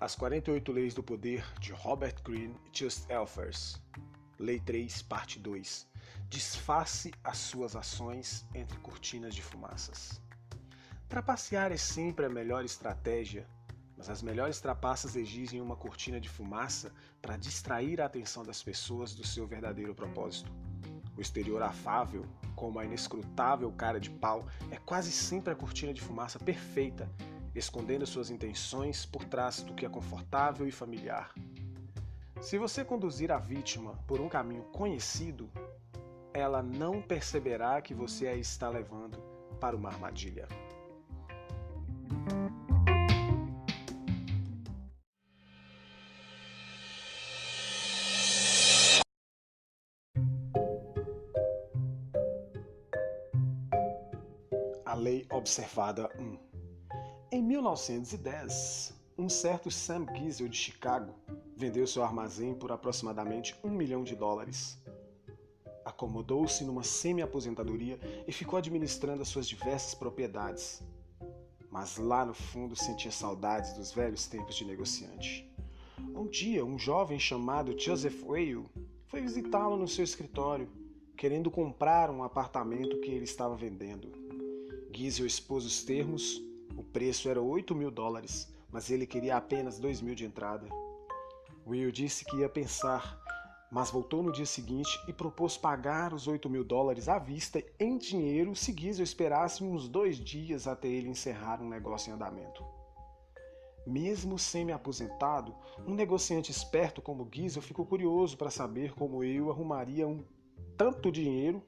As 48 Leis do Poder, de Robert Greene e Just Elfers. Lei 3, parte 2. Disfarce as suas ações entre cortinas de fumaças. Trapacear é sempre a melhor estratégia, mas as melhores trapaças exigem uma cortina de fumaça para distrair a atenção das pessoas do seu verdadeiro propósito. O exterior afável, como a inescrutável cara de pau, é quase sempre a cortina de fumaça perfeita, escondendo suas intenções por trás do que é confortável e familiar. Se você conduzir a vítima por um caminho conhecido, ela não perceberá que você a está levando para uma armadilha. A Lei Observada 1. Em 1910, um certo Sam Giesel de Chicago vendeu seu armazém por aproximadamente $1 milhão. Acomodou-se numa semi-aposentadoria e ficou administrando as suas diversas propriedades. Mas lá no fundo sentia saudades dos velhos tempos de negociante. Um dia, um jovem chamado Joseph Whale foi visitá-lo no seu escritório, querendo comprar um apartamento que ele estava vendendo. Giesel expôs os termos. O preço era $8 mil, mas ele queria apenas $2 mil de entrada. Will disse que ia pensar, mas voltou no dia seguinte e propôs pagar os $8 mil à vista em dinheiro se Giesel esperasse uns 2 dias até ele encerrar um negócio em andamento. Mesmo semi-aposentado, um negociante esperto como Giesel ficou curioso para saber como Will arrumaria tanto dinheiro,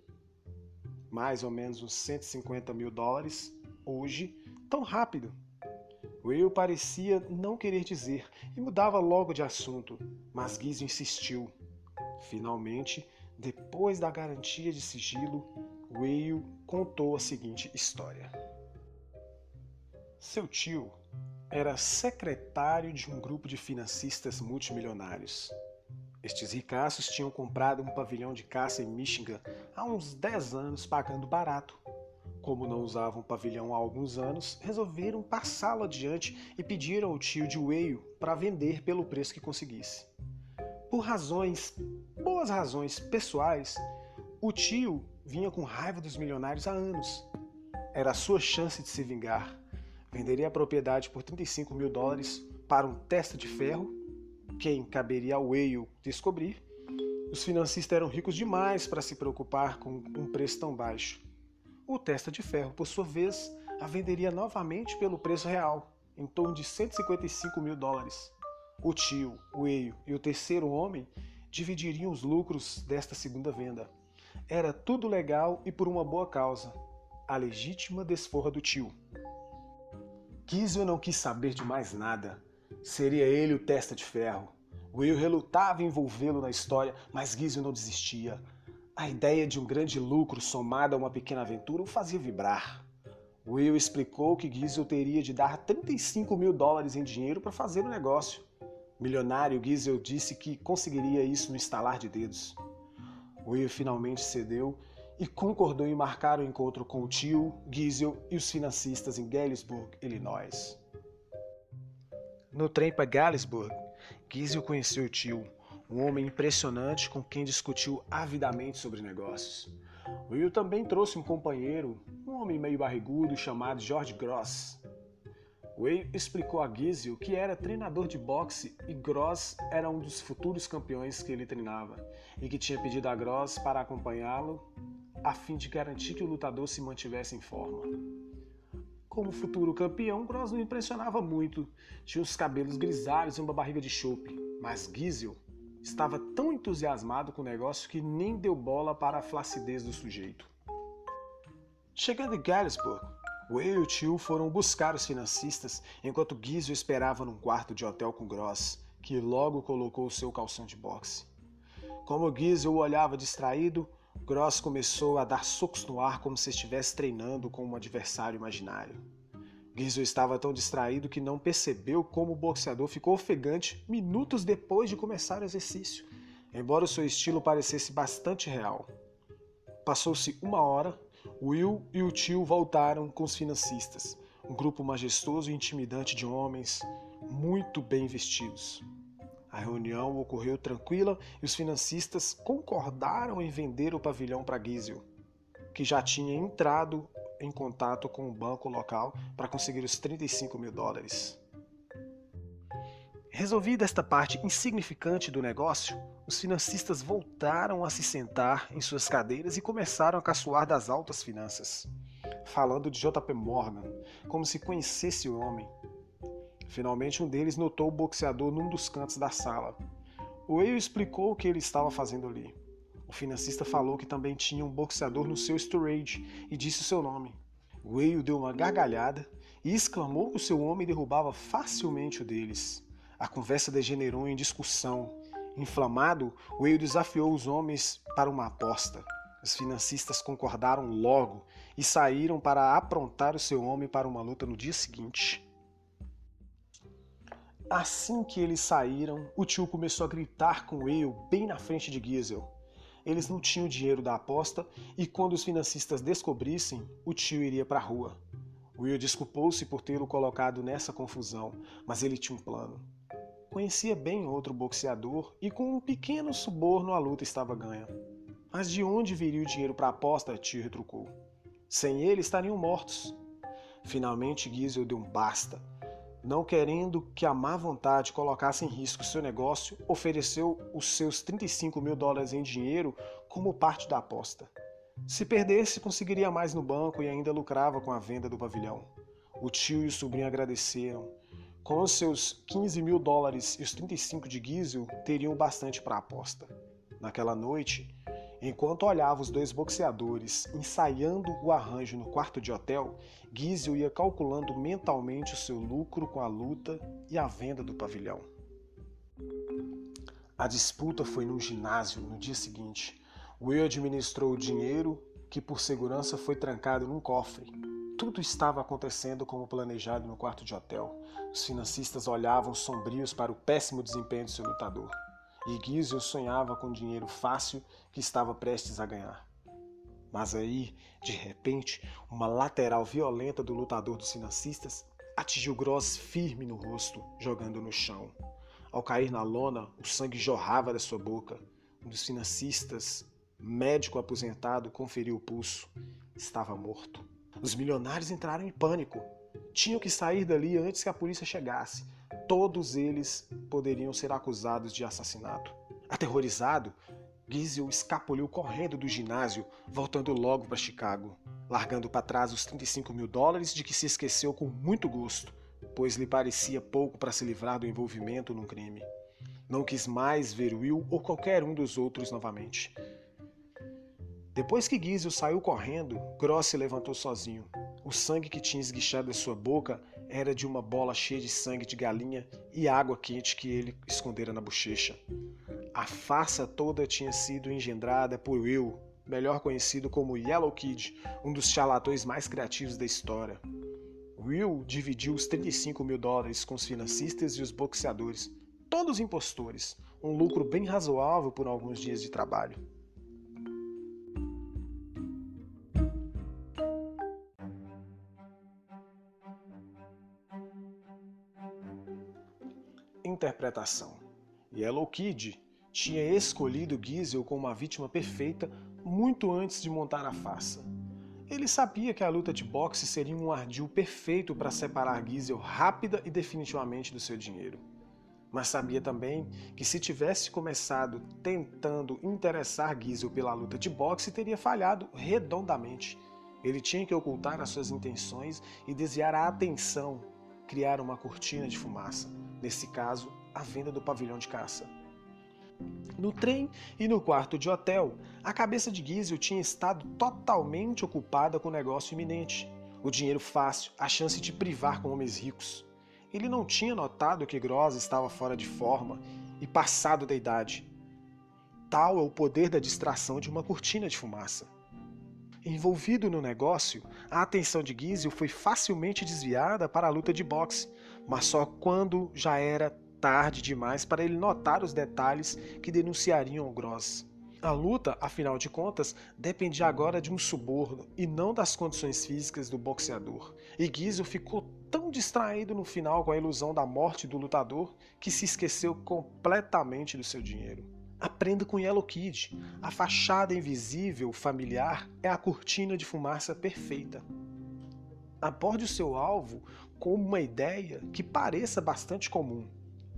mais ou menos uns $150 mil, hoje, tão rápido. Will parecia não querer dizer e mudava logo de assunto, mas Giesel insistiu. Finalmente, depois da garantia de sigilo, Will contou a seguinte história. Seu tio era secretário de um grupo de financistas multimilionários. Estes ricaços tinham comprado um pavilhão de caça em Michigan há uns 10 anos pagando barato. Como não usavam o pavilhão há alguns anos, resolveram passá-lo adiante e pediram ao tio de Whale para vender pelo preço que conseguisse. Por boas razões pessoais, o tio vinha com raiva dos milionários há anos. Era a sua chance de se vingar. Venderia a propriedade por $35 mil para um testa de ferro, quem caberia ao Whale descobrir. Os financistas eram ricos demais para se preocupar com um preço tão baixo. O testa de ferro, por sua vez, a venderia novamente pelo preço real, em torno de $155 mil. O tio, o Whale e o terceiro homem dividiriam os lucros desta segunda venda. Era tudo legal e por uma boa causa, a legítima desforra do tio. Giesel não quis saber de mais nada. Seria ele o testa de ferro. Whale relutava em envolvê-lo na história, mas Giesel não desistia. A ideia de um grande lucro somado a uma pequena aventura o fazia vibrar. Will explicou que Giesel teria de dar $35 mil em dinheiro para fazer o negócio. Milionário, Giesel disse que conseguiria isso no estalar de dedos. Will finalmente cedeu e concordou em marcar o encontro com o tio, Giesel e os financistas em Galesburg, Illinois. No trem para Galesburg, Giesel conheceu o tio, um homem impressionante com quem discutiu avidamente sobre negócios. Will também trouxe um companheiro, um homem meio barrigudo chamado George Gross. Will explicou a Giesel que era treinador de boxe e Gross era um dos futuros campeões que ele treinava e que tinha pedido a Gross para acompanhá-lo a fim de garantir que o lutador se mantivesse em forma. Como futuro campeão, Gross não impressionava muito, tinha os cabelos grisalhos e uma barriga de chope, mas Giesel estava tão entusiasmado com o negócio que nem deu bola para a flacidez do sujeito. Chegando em Galesburg, Will e o tio foram buscar os financistas enquanto Giesel esperava num quarto de hotel com Gross, que logo colocou o seu calção de boxe. Como Giesel o olhava distraído, Gross começou a dar socos no ar como se estivesse treinando com um adversário imaginário. Giesel estava tão distraído que não percebeu como o boxeador ficou ofegante minutos depois de começar o exercício, embora o seu estilo parecesse bastante real. Passou-se 1 hora, Will e o tio voltaram com os financistas, um grupo majestoso e intimidante de homens, muito bem vestidos. A reunião ocorreu tranquila e os financistas concordaram em vender o pavilhão para Giesel, que já tinha entrado em contato com o banco local para conseguir os $35.000. Resolvida esta parte insignificante do negócio, os financistas voltaram a se sentar em suas cadeiras e começaram a caçoar das altas finanças, falando de J.P. Morgan, como se conhecesse o homem. Finalmente um deles notou o boxeador num dos cantos da sala. Whale explicou o que ele estava fazendo ali. O financista falou que também tinha um boxeador no seu storage e disse o seu nome. Whale deu uma gargalhada e exclamou que o seu homem derrubava facilmente o deles. A conversa degenerou em discussão. Inflamado, Whale desafiou os homens para uma aposta. Os financistas concordaram logo e saíram para aprontar o seu homem para uma luta no dia seguinte. Assim que eles saíram, o tio começou a gritar com Whale bem na frente de Giesel. Eles não tinham dinheiro da aposta e quando os financistas descobrissem, o tio iria para a rua. Whale desculpou-se por tê-lo colocado nessa confusão, mas ele tinha um plano. Conhecia bem outro boxeador e com um pequeno suborno a luta estava ganha. Mas de onde viria o dinheiro para a aposta? Tio retrucou. Sem ele estariam mortos. Finalmente Giesel deu um basta. Não querendo que a má vontade colocasse em risco seu negócio, ofereceu os seus $35.000 em dinheiro como parte da aposta. Se perdesse, conseguiria mais no banco e ainda lucrava com a venda do pavilhão. O tio e o sobrinho agradeceram. Com os seus $15.000 e os 35 de Giesel, teriam bastante para a aposta. Naquela noite, enquanto olhava os dois boxeadores ensaiando o arranjo no quarto de hotel, Giesel ia calculando mentalmente o seu lucro com a luta e a venda do pavilhão. A disputa foi num ginásio no dia seguinte. Will administrou o dinheiro, que por segurança foi trancado num cofre. Tudo estava acontecendo como planejado no quarto de hotel. Os financistas olhavam sombrios para o péssimo desempenho de seu lutador. E Giesel sonhava com o dinheiro fácil que estava prestes a ganhar. Mas aí, de repente, uma lateral violenta do lutador dos financistas atingiu Gross firme no rosto, jogando no chão. Ao cair na lona, o sangue jorrava da sua boca. Um dos financistas, médico aposentado, conferiu o pulso. Estava morto. Os milionários entraram em pânico. Tinham que sair dali antes que a polícia chegasse. Todos eles poderiam ser acusados de assassinato. Aterrorizado, Giesel escapuliu correndo do ginásio, voltando logo para Chicago, largando para trás os $35.000 de que se esqueceu com muito gosto, pois lhe parecia pouco para se livrar do envolvimento num crime. Não quis mais ver Will ou qualquer um dos outros novamente. Depois que Giesel saiu correndo, Gross se levantou sozinho. O sangue que tinha esguichado da sua boca era de uma bola cheia de sangue de galinha e água quente que ele escondera na bochecha. A farsa toda tinha sido engendrada por Will, melhor conhecido como Yellow Kid, um dos charlatões mais criativos da história. Will dividiu os $35.000 com os financistas e os boxeadores, todos impostores, um lucro bem razoável por alguns dias de trabalho. Interpretação. Yellow Kid tinha escolhido Giesel como uma vítima perfeita muito antes de montar a farsa. Ele sabia que a luta de boxe seria um ardil perfeito para separar Giesel rápida e definitivamente do seu dinheiro. Mas sabia também que se tivesse começado tentando interessar Giesel pela luta de boxe, teria falhado redondamente. Ele tinha que ocultar as suas intenções e desviar a atenção, criar uma cortina de fumaça. Nesse caso, a venda do pavilhão de caça. No trem e no quarto de hotel, a cabeça de Giesel tinha estado totalmente ocupada com o negócio iminente. O dinheiro fácil, a chance de privar com homens ricos. Ele não tinha notado que Gross estava fora de forma e passado da idade. Tal é o poder da distração de uma cortina de fumaça. Envolvido no negócio, a atenção de Giesel foi facilmente desviada para a luta de boxe, mas só quando já era tarde demais para ele notar os detalhes que denunciariam o Gross. A luta, afinal de contas, dependia agora de um suborno e não das condições físicas do boxeador, e Giesel ficou tão tão distraído no final com a ilusão da morte do lutador que se esqueceu completamente do seu dinheiro. Aprenda com Yellow Kid. A fachada invisível familiar é a cortina de fumaça perfeita. Aborde o seu alvo com uma ideia que pareça bastante comum.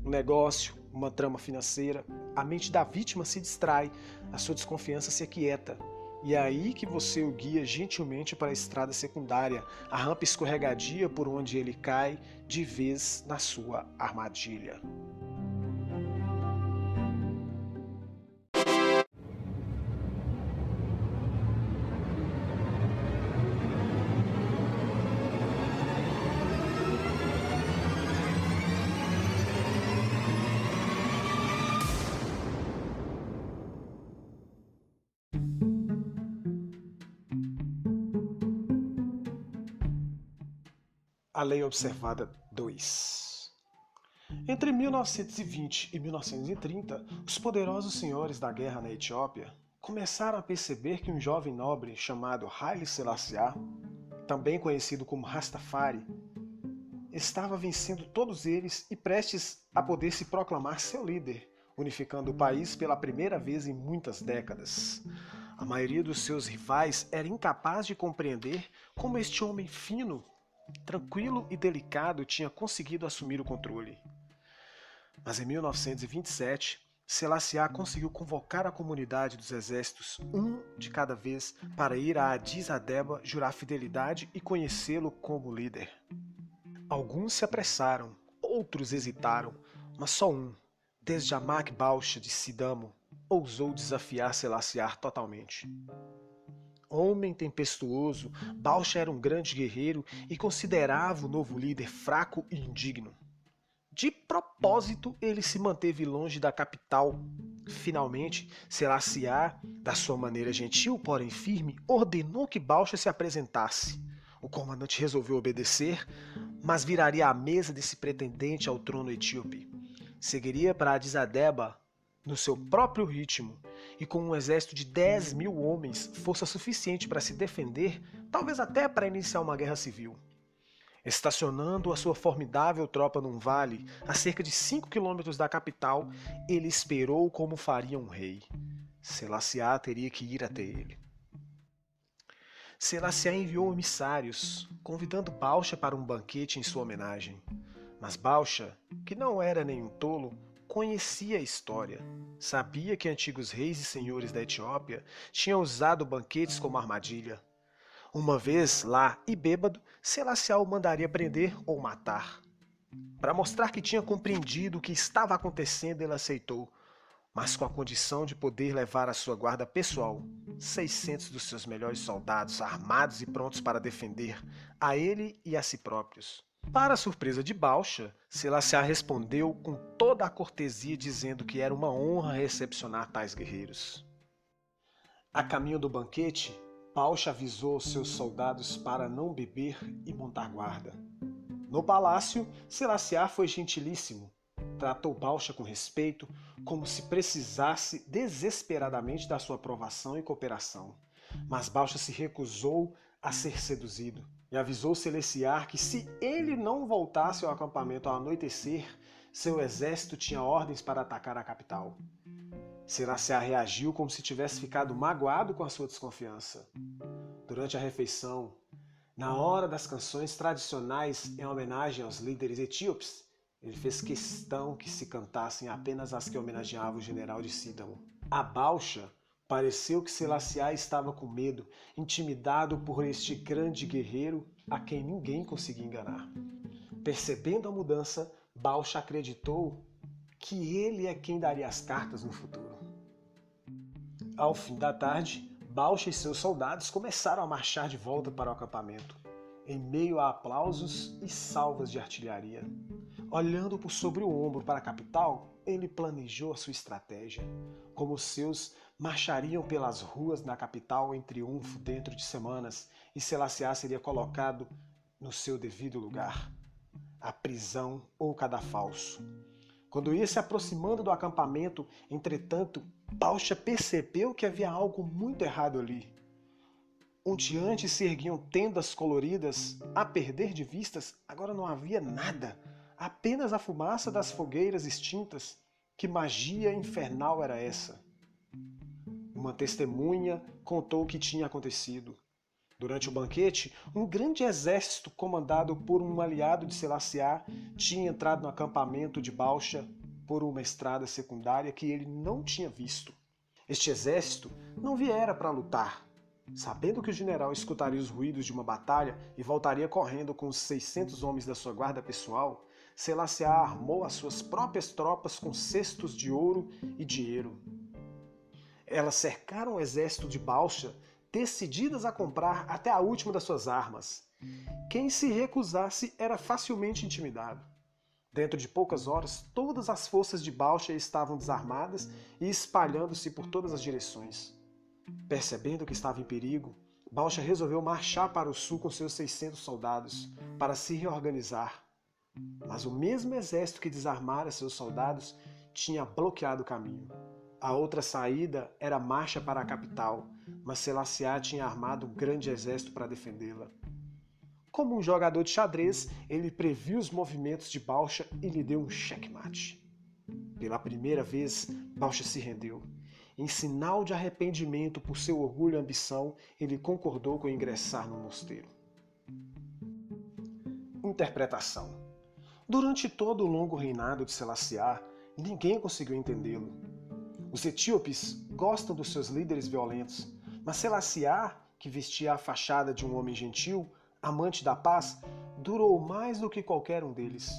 Um negócio, uma trama financeira. A mente da vítima se distrai, a sua desconfiança se aquieta. E é aí que você o guia gentilmente para a estrada secundária, a rampa escorregadia por onde ele cai de vez na sua armadilha. A Lei Observada 2. Entre 1920 e 1930, os poderosos senhores da guerra na Etiópia começaram a perceber que um jovem nobre chamado Haile Selassie, também conhecido como Rastafari, estava vencendo todos eles e prestes a poder se proclamar seu líder, unificando o país pela primeira vez em muitas décadas. A maioria dos seus rivais era incapaz de compreender como este homem fino, tranquilo e delicado tinha conseguido assumir o controle. Mas em 1927, Selassie conseguiu convocar a comunidade dos exércitos, um de cada vez, para ir a Addis Abeba jurar fidelidade e conhecê-lo como líder. Alguns se apressaram, outros hesitaram, mas só um, Desjamak Balcha de Sidamo, ousou desafiar Selassie totalmente. Homem tempestuoso, Balcha era um grande guerreiro e considerava o novo líder fraco e indigno. De propósito, ele se manteve longe da capital. Finalmente, Selassie, da sua maneira gentil, porém firme, ordenou que Balcha se apresentasse. O comandante resolveu obedecer, mas viraria à mesa desse pretendente ao trono etíope. Seguiria para Addis Abeba no seu próprio ritmo, e com um exército de 10.000 homens, força suficiente para se defender, talvez até para iniciar uma guerra civil. Estacionando a sua formidável tropa num vale, a cerca de 5 quilômetros da capital, ele esperou como faria um rei. Selassie teria que ir até ele. Selassie enviou emissários, convidando Balcha para um banquete em sua homenagem. Mas Balcha, que não era nenhum tolo, conhecia a história. Sabia que antigos reis e senhores da Etiópia tinham usado banquetes como armadilha. Uma vez, lá e bêbado, Selassie o mandaria prender ou matar. Para mostrar que tinha compreendido o que estava acontecendo, ele aceitou, mas com a condição de poder levar a sua guarda pessoal, 600 dos seus melhores soldados armados e prontos para defender a ele e a si próprios. Para a surpresa de Balcha, Selassie respondeu com toda a cortesia dizendo que era uma honra recepcionar tais guerreiros. A caminho do banquete, Balcha avisou os seus soldados para não beber e montar guarda. No palácio, Selassie foi gentilíssimo. Tratou Balcha com respeito, como se precisasse desesperadamente da sua aprovação e cooperação. Mas Balcha se recusou a ser seduzido e avisou Selassie que se ele não voltasse ao acampamento ao anoitecer, seu exército tinha ordens para atacar a capital. Selassie reagiu como se tivesse ficado magoado com a sua desconfiança. Durante a refeição, na hora das canções tradicionais em homenagem aos líderes etíopes, ele fez questão que se cantassem apenas as que homenageavam o general de Sidamo. A Balcha pareceu que Selassie estava com medo, intimidado por este grande guerreiro a quem ninguém conseguia enganar. Percebendo a mudança, Balcha acreditou que ele é quem daria as cartas no futuro. Ao fim da tarde, Balcha e seus soldados começaram a marchar de volta para o acampamento, em meio a aplausos e salvas de artilharia. Olhando por sobre o ombro para a capital, ele planejou a sua estratégia. Como os seus marchariam pelas ruas da capital em triunfo dentro de semanas, e Selassie seria colocado no seu devido lugar, a prisão ou cadafalso. Quando ia se aproximando do acampamento, entretanto, Balcha percebeu que havia algo muito errado ali. Onde antes se erguiam tendas coloridas, a perder de vistas, agora não havia nada, apenas a fumaça das fogueiras extintas. Que magia infernal era essa? Uma testemunha contou o que tinha acontecido. Durante o banquete, um grande exército comandado por um aliado de Selassie tinha entrado no acampamento de Balcha por uma estrada secundária que ele não tinha visto. Este exército não viera para lutar. Sabendo que o general escutaria os ruídos de uma batalha e voltaria correndo com os 600 homens da sua guarda pessoal, Selassie armou as suas próprias tropas com cestos de ouro e dinheiro. Elas cercaram o exército de Balcha, decididas a comprar até a última das suas armas. Quem se recusasse era facilmente intimidado. Dentro de poucas horas, todas as forças de Balcha estavam desarmadas e espalhando-se por todas as direções. Percebendo que estava em perigo, Balcha resolveu marchar para o sul com seus 600 soldados, para se reorganizar. Mas o mesmo exército que desarmara seus soldados tinha bloqueado o caminho. A outra saída era a marcha para a capital, mas Selassie tinha armado um grande exército para defendê-la. Como um jogador de xadrez, ele previu os movimentos de Balcha e lhe deu um checkmate. Pela primeira vez, Balcha se rendeu. Em sinal de arrependimento por seu orgulho e ambição, ele concordou com ingressar no mosteiro. Interpretação. Durante todo o longo reinado de Selassie, ninguém conseguiu entendê-lo. Os etíopes gostam dos seus líderes violentos, mas Selassie, que vestia a fachada de um homem gentil, amante da paz, durou mais do que qualquer um deles.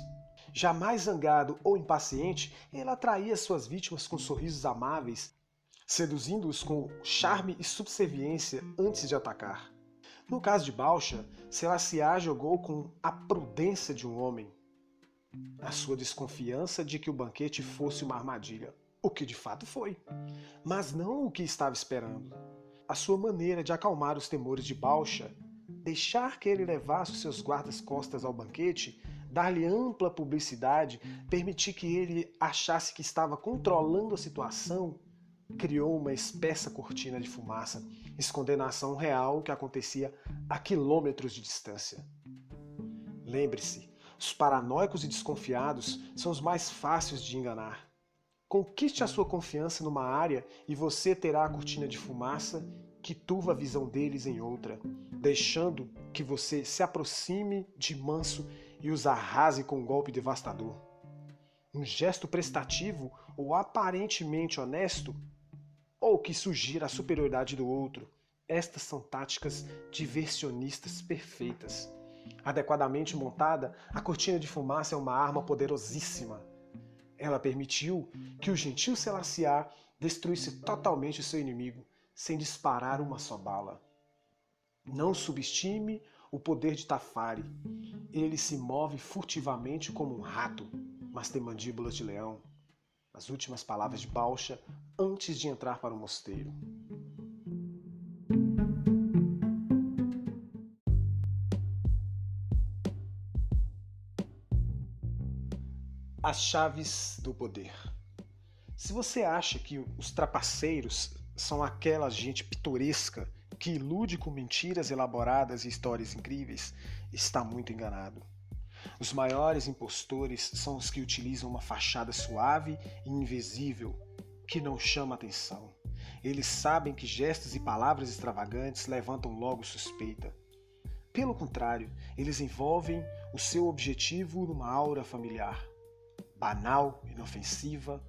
Jamais zangado ou impaciente, ele atraía suas vítimas com sorrisos amáveis, seduzindo-os com charme e subserviência antes de atacar. No caso de Balcha, Selassie jogou com a prudência de um homem, a sua desconfiança de que o banquete fosse uma armadilha, o que de fato foi, mas não o que estava esperando. A sua maneira de acalmar os temores de Balcha, deixar que ele levasse os seus guardas-costas ao banquete, dar-lhe ampla publicidade, permitir que ele achasse que estava controlando a situação, criou uma espessa cortina de fumaça, escondendo a ação real que acontecia a quilômetros de distância. Lembre-se, os paranoicos e desconfiados são os mais fáceis de enganar. Conquiste a sua confiança numa área e você terá a cortina de fumaça que turva a visão deles em outra, deixando que você se aproxime de manso e os arrase com um golpe devastador. Um gesto prestativo ou aparentemente honesto, ou que sugira a superioridade do outro. Estas são táticas diversionistas perfeitas. Adequadamente montada, a cortina de fumaça é uma arma poderosíssima. Ela permitiu que o gentil Selassie destruísse totalmente o seu inimigo, sem disparar uma só bala. Não subestime o poder de Tafari. Ele se move furtivamente como um rato, mas tem mandíbulas de leão. As últimas palavras de Balcha antes de entrar para o mosteiro. As chaves do poder. Se você acha que os trapaceiros são aquela gente pitoresca que ilude com mentiras elaboradas e histórias incríveis, está muito enganado. Os maiores impostores são os que utilizam uma fachada suave e invisível, que não chama atenção. Eles sabem que gestos e palavras extravagantes levantam logo suspeita. Pelo contrário, eles envolvem o seu objetivo numa aura familiar, banal, inofensiva.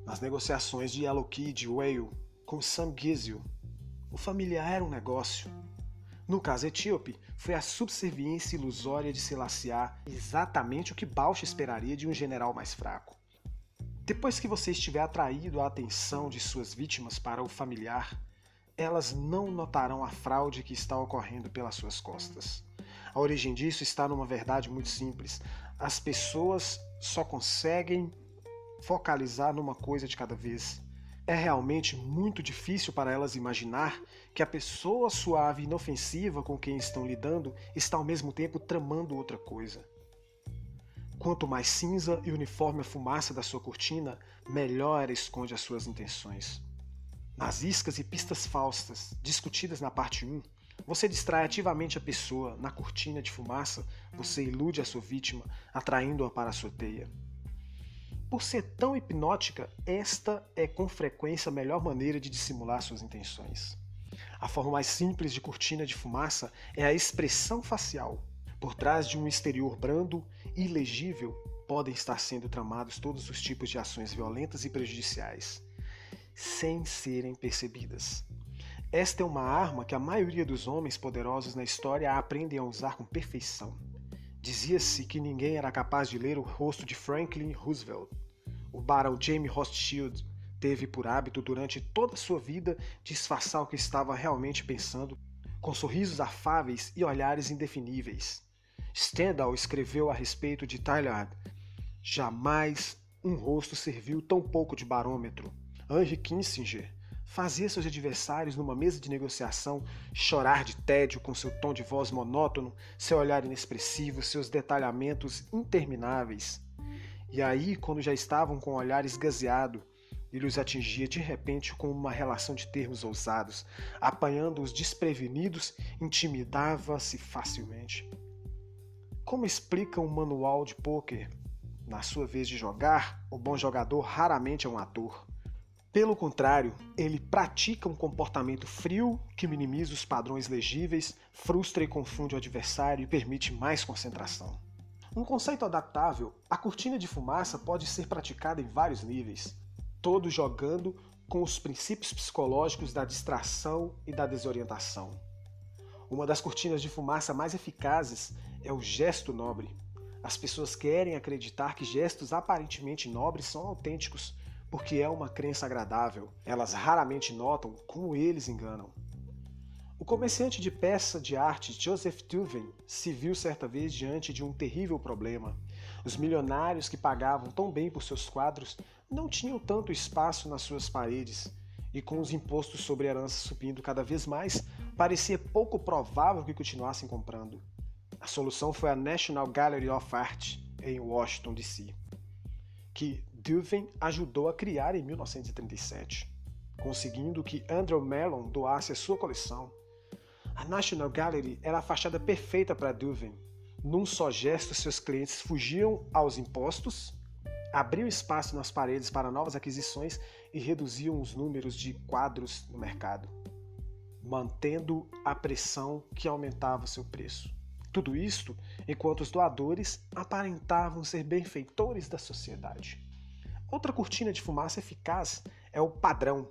Nas negociações de Yellow Kid e Whale com Sam Giesel, o familiar era um negócio. No caso etíope, foi a subserviência ilusória de Selassie exatamente o que Balcha esperaria de um general mais fraco. Depois que você estiver atraído a atenção de suas vítimas para o familiar, elas não notarão a fraude que está ocorrendo pelas suas costas. A origem disso está numa verdade muito simples. As pessoas só conseguem focalizar numa coisa de cada vez. É realmente muito difícil para elas imaginar que a pessoa suave e inofensiva com quem estão lidando está ao mesmo tempo tramando outra coisa. Quanto mais cinza e uniforme a fumaça da sua cortina, melhor ela esconde as suas intenções. Nas iscas e pistas falsas discutidas na parte 1, Você distrai ativamente a pessoa. Na cortina de fumaça, você ilude a sua vítima, atraindo-a para a sua teia. Por ser tão hipnótica, esta é com frequência a melhor maneira de dissimular suas intenções. A forma mais simples de cortina de fumaça é a expressão facial. Por trás de um exterior brando e ilegível, podem estar sendo tramados todos os tipos de ações violentas e prejudiciais, sem serem percebidas. Esta é uma arma que a maioria dos homens poderosos na história aprendem a usar com perfeição. Dizia-se que ninguém era capaz de ler o rosto de Franklin Roosevelt. O barão James Rothschild teve por hábito durante toda a sua vida disfarçar o que estava realmente pensando, com sorrisos afáveis e olhares indefiníveis. Stendhal escreveu a respeito de Tallard: jamais um rosto serviu tão pouco de barômetro. Henry Kissinger fazia seus adversários numa mesa de negociação chorar de tédio com seu tom de voz monótono, seu olhar inexpressivo, seus detalhamentos intermináveis. E aí, quando já estavam com o olhar esgazeado, ele os atingia de repente com uma relação de termos ousados, apanhando-os desprevenidos, intimidava-se facilmente. Como explica um manual de pôquer? Na sua vez de jogar, o bom jogador raramente é um ator. Pelo contrário, ele pratica um comportamento frio que minimiza os padrões legíveis, frustra e confunde o adversário e permite mais concentração. Um conceito adaptável, a cortina de fumaça pode ser praticada em vários níveis, todos jogando com os princípios psicológicos da distração e da desorientação. Uma das cortinas de fumaça mais eficazes é o gesto nobre. As pessoas querem acreditar que gestos aparentemente nobres são autênticos, porque é uma crença agradável. Elas raramente notam como eles enganam. O comerciante de peça de arte Joseph Duveen se viu certa vez diante de um terrível problema. Os milionários que pagavam tão bem por seus quadros não tinham tanto espaço nas suas paredes, e com os impostos sobre herança subindo cada vez mais, parecia pouco provável que continuassem comprando. A solução foi a National Gallery of Art, em Washington, D.C., que Duveen ajudou a criar em 1937, conseguindo que Andrew Mellon doasse a sua coleção. A National Gallery era a fachada perfeita para Duveen. Num só gesto, seus clientes fugiam aos impostos, abriam espaço nas paredes para novas aquisições e reduziam os números de quadros no mercado, mantendo a pressão que aumentava seu preço. Tudo isto enquanto os doadores aparentavam ser benfeitores da sociedade. Outra cortina de fumaça eficaz é o padrão.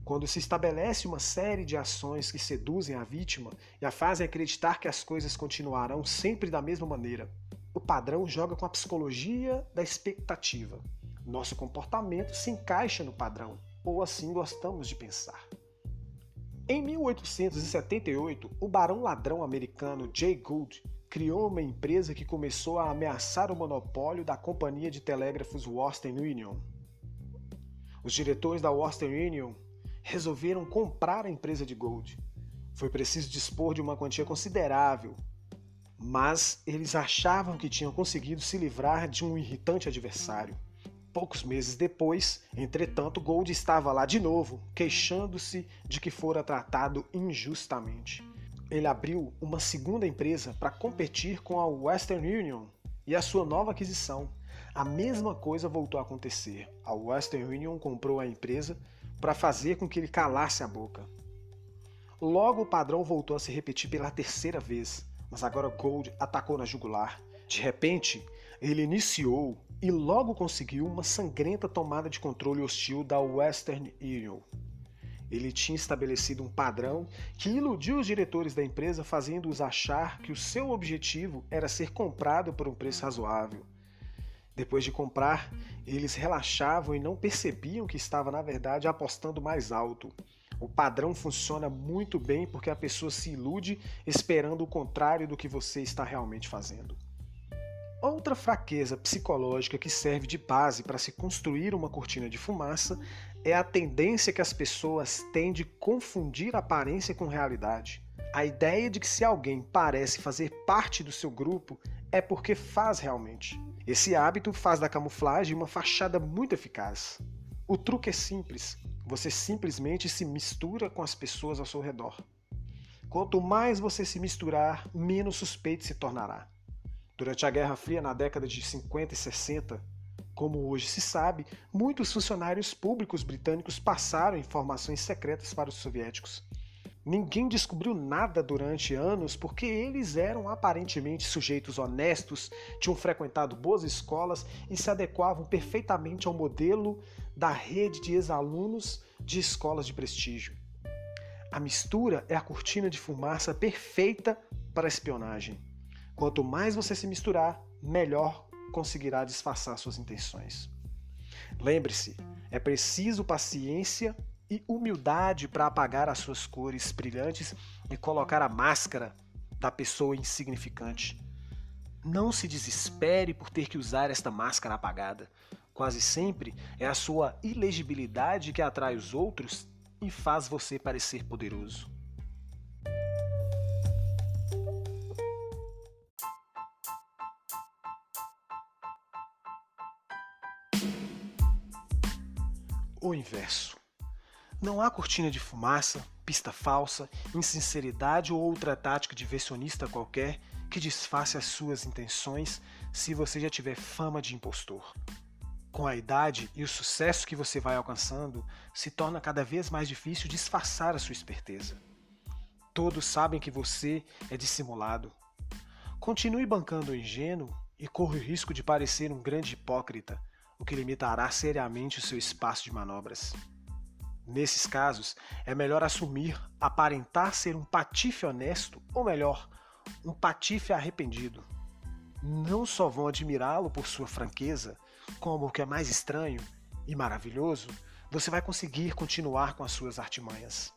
Quando se estabelece uma série de ações que seduzem a vítima e a fazem acreditar que as coisas continuarão sempre da mesma maneira, o padrão joga com a psicologia da expectativa. Nosso comportamento se encaixa no padrão, ou assim gostamos de pensar. Em 1878, o barão ladrão americano Jay Gould criou uma empresa que começou a ameaçar o monopólio da companhia de telégrafos Western Union. Os diretores da Western Union resolveram comprar a empresa de Gould. Foi preciso dispor de uma quantia considerável, mas eles achavam que tinham conseguido se livrar de um irritante adversário. Poucos meses depois, entretanto, Gould estava lá de novo, queixando-se de que fora tratado injustamente. Ele abriu uma segunda empresa para competir com a Western Union e a sua nova aquisição. A mesma coisa voltou a acontecer. A Western Union comprou a empresa para fazer com que ele calasse a boca. Logo o padrão voltou a se repetir pela terceira vez, mas agora Gould atacou na jugular. De repente, ele iniciou e logo conseguiu uma sangrenta tomada de controle hostil da Western Union. Ele tinha estabelecido um padrão que iludiu os diretores da empresa, fazendo-os achar que o seu objetivo era ser comprado por um preço razoável. Depois de comprar, eles relaxavam e não percebiam que estava, na verdade, apostando mais alto. O padrão funciona muito bem porque a pessoa se ilude esperando o contrário do que você está realmente fazendo. Outra fraqueza psicológica que serve de base para se construir uma cortina de fumaça é a tendência que as pessoas têm de confundir aparência com realidade. A ideia de que se alguém parece fazer parte do seu grupo é porque faz realmente. Esse hábito faz da camuflagem uma fachada muito eficaz. O truque é simples, você simplesmente se mistura com as pessoas ao seu redor. Quanto mais você se misturar, menos suspeito se tornará. Durante a Guerra Fria, na década de 50 e 60, como hoje se sabe, muitos funcionários públicos britânicos passaram informações secretas para os soviéticos. Ninguém descobriu nada durante anos porque eles eram aparentemente sujeitos honestos, tinham frequentado boas escolas e se adequavam perfeitamente ao modelo da rede de ex-alunos de escolas de prestígio. A mistura é a cortina de fumaça perfeita para a espionagem. Quanto mais você se misturar, melhor conseguirá disfarçar suas intenções. Lembre-se, é preciso paciência e humildade para apagar as suas cores brilhantes e colocar a máscara da pessoa insignificante. Não se desespere por ter que usar esta máscara apagada. Quase sempre é a sua ilegibilidade que atrai os outros e faz você parecer poderoso. O inverso. Não há cortina de fumaça, pista falsa, insinceridade ou outra tática diversionista qualquer que disfarce as suas intenções se você já tiver fama de impostor. Com a idade e o sucesso que você vai alcançando, se torna cada vez mais difícil disfarçar a sua esperteza. Todos sabem que você é dissimulado. Continue bancando o ingênuo e corre o risco de parecer um grande hipócrita, o que limitará seriamente o seu espaço de manobras. Nesses casos, é melhor assumir, aparentar ser um patife honesto, ou melhor, um patife arrependido. Não só vão admirá-lo por sua franqueza, como o que é mais estranho e maravilhoso, você vai conseguir continuar com as suas artimanhas.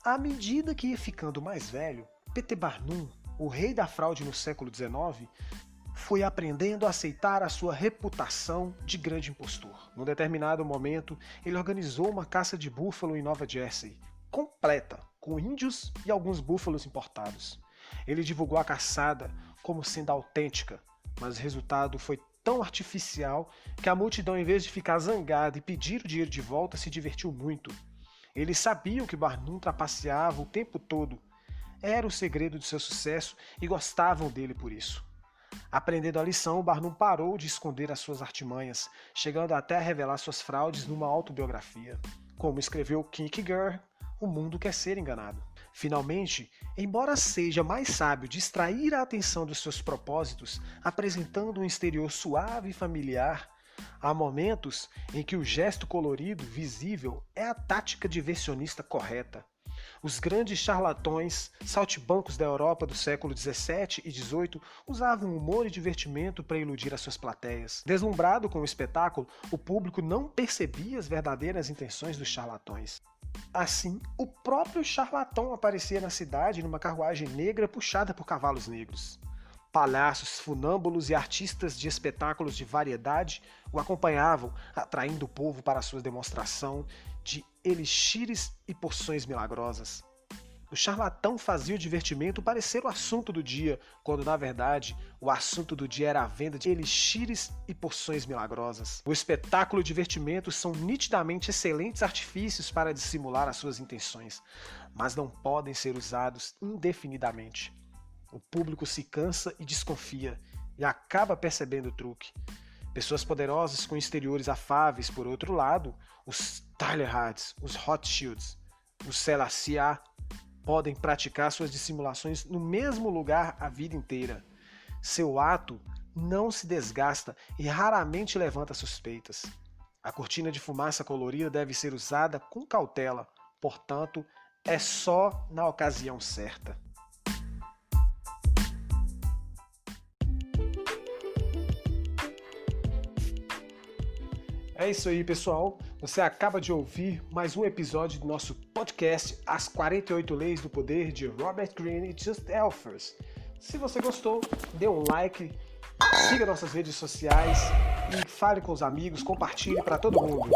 À medida que ia ficando mais velho, P.T. Barnum, o rei da fraude no século XIX, foi aprendendo a aceitar a sua reputação de grande impostor. Num determinado momento, ele organizou uma caça de búfalo em Nova Jersey, completa, com índios e alguns búfalos importados. Ele divulgou a caçada como sendo autêntica, mas o resultado foi tão artificial que a multidão, em vez de ficar zangada e pedir o dinheiro de volta, se divertiu muito. Eles sabiam que Barnum trapaceava o tempo todo. Era o segredo de seu sucesso e gostavam dele por isso. Aprendendo a lição, Barnum parou de esconder as suas artimanhas, chegando até a revelar suas fraudes numa autobiografia. Como escreveu Kierkegaard, o mundo quer ser enganado. Finalmente, embora seja mais sábio distrair a atenção dos seus propósitos, apresentando um exterior suave e familiar, há momentos em que o gesto colorido, visível, é a tática diversionista correta. Os grandes charlatões, saltimbancos da Europa do século XVII e XVIII usavam humor e divertimento para iludir as suas plateias. Deslumbrado com o espetáculo, o público não percebia as verdadeiras intenções dos charlatões. Assim, o próprio charlatão aparecia na cidade numa carruagem negra puxada por cavalos negros. Palhaços, funâmbulos e artistas de espetáculos de variedade o acompanhavam, atraindo o povo para a sua demonstração de elixires e poções milagrosas. O charlatão fazia o divertimento parecer o assunto do dia, quando na verdade o assunto do dia era a venda de elixires e poções milagrosas. O espetáculo e o divertimento são nitidamente excelentes artifícios para dissimular as suas intenções, mas não podem ser usados indefinidamente. O público se cansa e desconfia, e acaba percebendo o truque. Pessoas poderosas com exteriores afáveis, por outro lado, os Talleyrards, os Rothschilds, os Selassie, podem praticar suas dissimulações no mesmo lugar a vida inteira. Seu ato não se desgasta e raramente levanta suspeitas. A cortina de fumaça colorida deve ser usada com cautela, portanto, é só na ocasião certa. É isso aí, pessoal. Você acaba de ouvir mais um episódio do nosso podcast As 48 Leis do Poder, de Robert Greene e Just Elfers. Se você gostou, dê um like, siga nossas redes sociais e fale com os amigos, compartilhe para todo mundo.